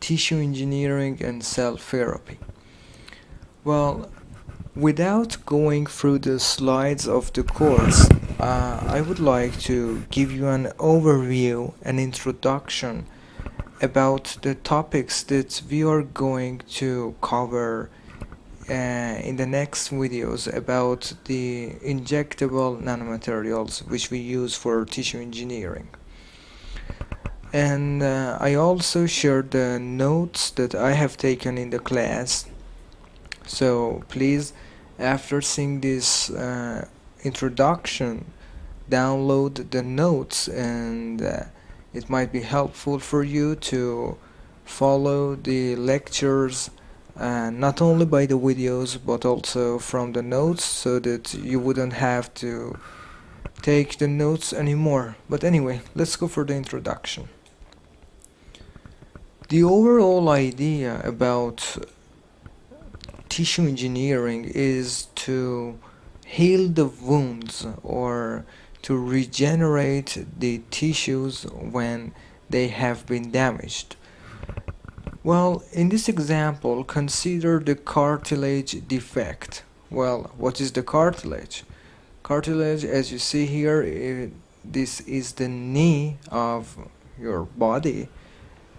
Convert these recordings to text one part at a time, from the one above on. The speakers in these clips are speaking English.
tissue engineering and cell therapy. Well, without going through the slides of the course, I would like to give you an overview, an introduction about the topics that we are going to cover in the next videos about the injectable nanomaterials which we use for tissue engineering. And I also shared the notes that I have taken in the class, so please, after seeing this introduction, download the notes, and it might be helpful for you to follow the lectures, not only by the videos but also from the notes, so that you wouldn't have to take the notes anymore. But anyway, let's go for the introduction. The overall idea about tissue engineering is to heal the wounds or to regenerate the tissues when they have been damaged. Well, in this example, consider the cartilage defect. Well, what is the cartilage? Cartilage, as you see here, this is the knee of your body,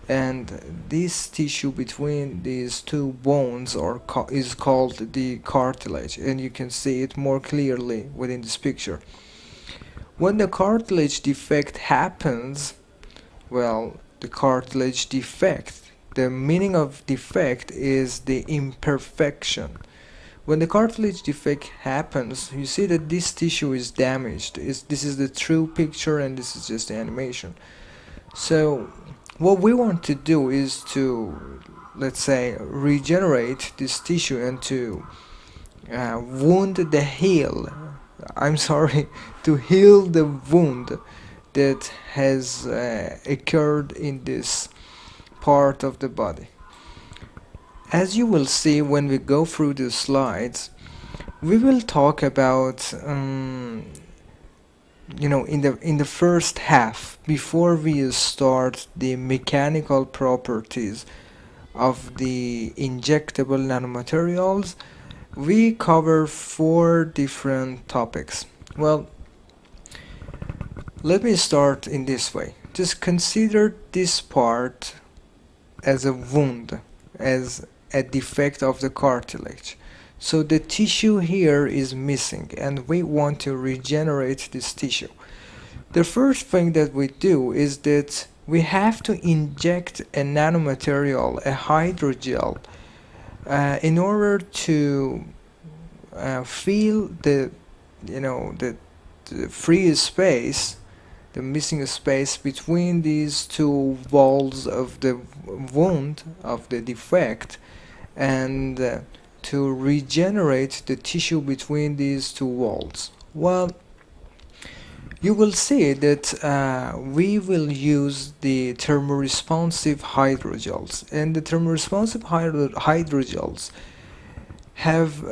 and this tissue between these two bones is called the cartilage, and you can see it more clearly within this picture. When the cartilage defect happens, well, the cartilage defect, the meaning of defect is the imperfection. When the cartilage defect happens, you see that this tissue is damaged. This is the true picture, and this is just the animation. So what we want to do is to, let's say, regenerate this tissue and to wound the heal. I'm sorry, to heal the wound that has occurred in this part of the body. As you will see when we go through the slides, we will talk about in the first half, before we start the mechanical properties of the injectable nanomaterials, we cover 4 different topics. Well, let me start in this way. Just consider this part as a wound, as a defect of the cartilage. So the tissue here is missing, and we want to regenerate this tissue. The first thing that we do is that we have to inject a nanomaterial, a hydrogel, in order to fill the free space, the missing space between these two walls of the wound, of the defect, and to regenerate the tissue between these two walls. Well, you will see that we will use the thermoresponsive hydrogels, and the thermoresponsive hydrogels have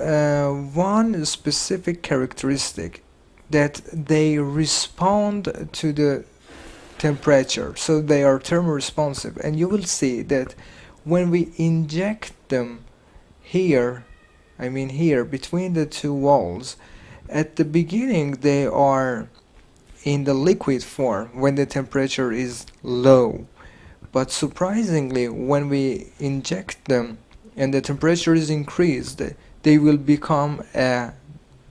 one specific characteristic, that they respond to the temperature, so they are thermoresponsive. And you will see that when we inject them here, I mean here between the two walls, at the beginning they are in the liquid form when the temperature is low, but surprisingly when we inject them and the temperature is increased, they will become a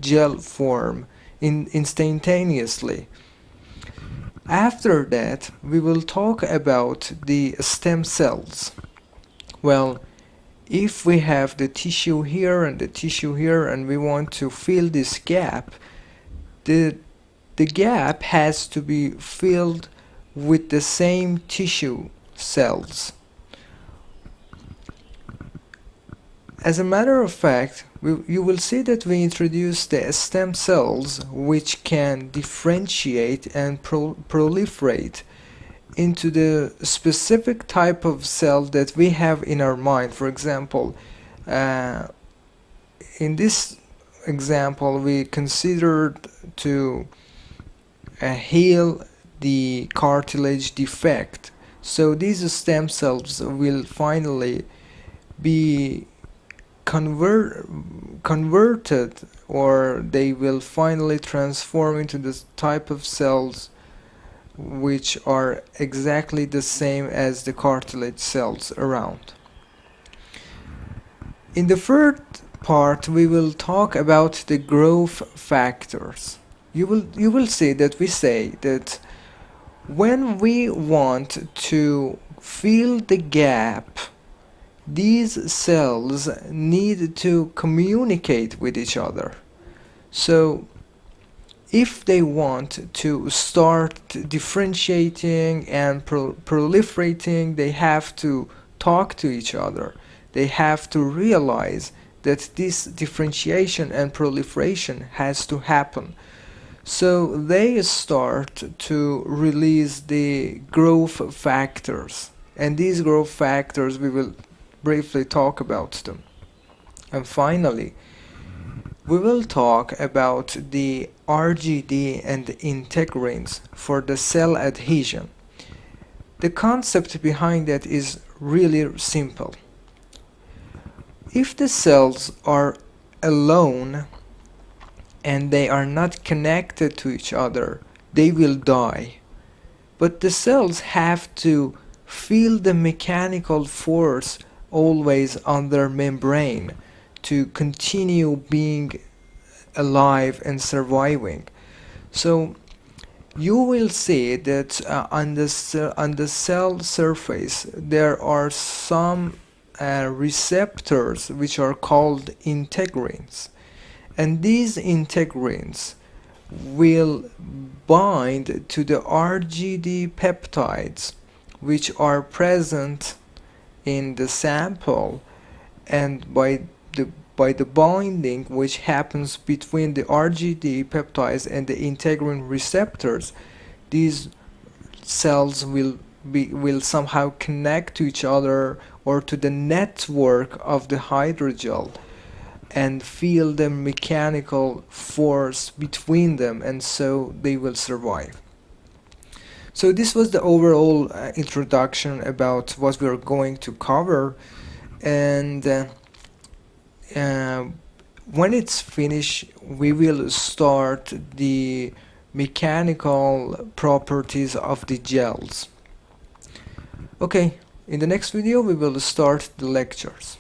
gel form instantaneously. After that, we will talk about the stem cells. Well, if we have the tissue here and the tissue here, and we want to fill this gap, the gap has to be filled with the same tissue cells. As a matter of fact, you will see that we introduce the stem cells, which can differentiate and proliferate into the specific type of cell that we have in our mind. For example, in this example, we considered to heal the cartilage defect. So these stem cells will finally be converted, or they will finally transform into this type of cells which are exactly the same as the cartilage cells around. In the third part we will talk about the growth factors. You will see that we say that when we want to fill the gap, these cells need to communicate with each other. So if they want to start differentiating and proliferating, they have to talk to each other. They have to realize that this differentiation and proliferation has to happen. So they start to release the growth factors, and these growth factors, we will briefly talk about them. And finally, we will talk about the RGD and the integrins for the cell adhesion. The concept behind that is really simple. If the cells are alone and they are not connected to each other, they will die. But the cells have to feel the mechanical force always on their membrane to continue being alive and surviving. So you will see that on the cell surface there are some receptors which are called integrins, and these integrins will bind to the RGD peptides which are present in the sample, and by the binding which happens between the RGD peptides and the integrin receptors, these cells will somehow connect to each other or to the network of the hydrogel and feel the mechanical force between them, and so they will survive. So this was the overall introduction about what we are going to cover, and when it's finished we will start the mechanical properties of the gels. Okay, in the next video we will start the lectures.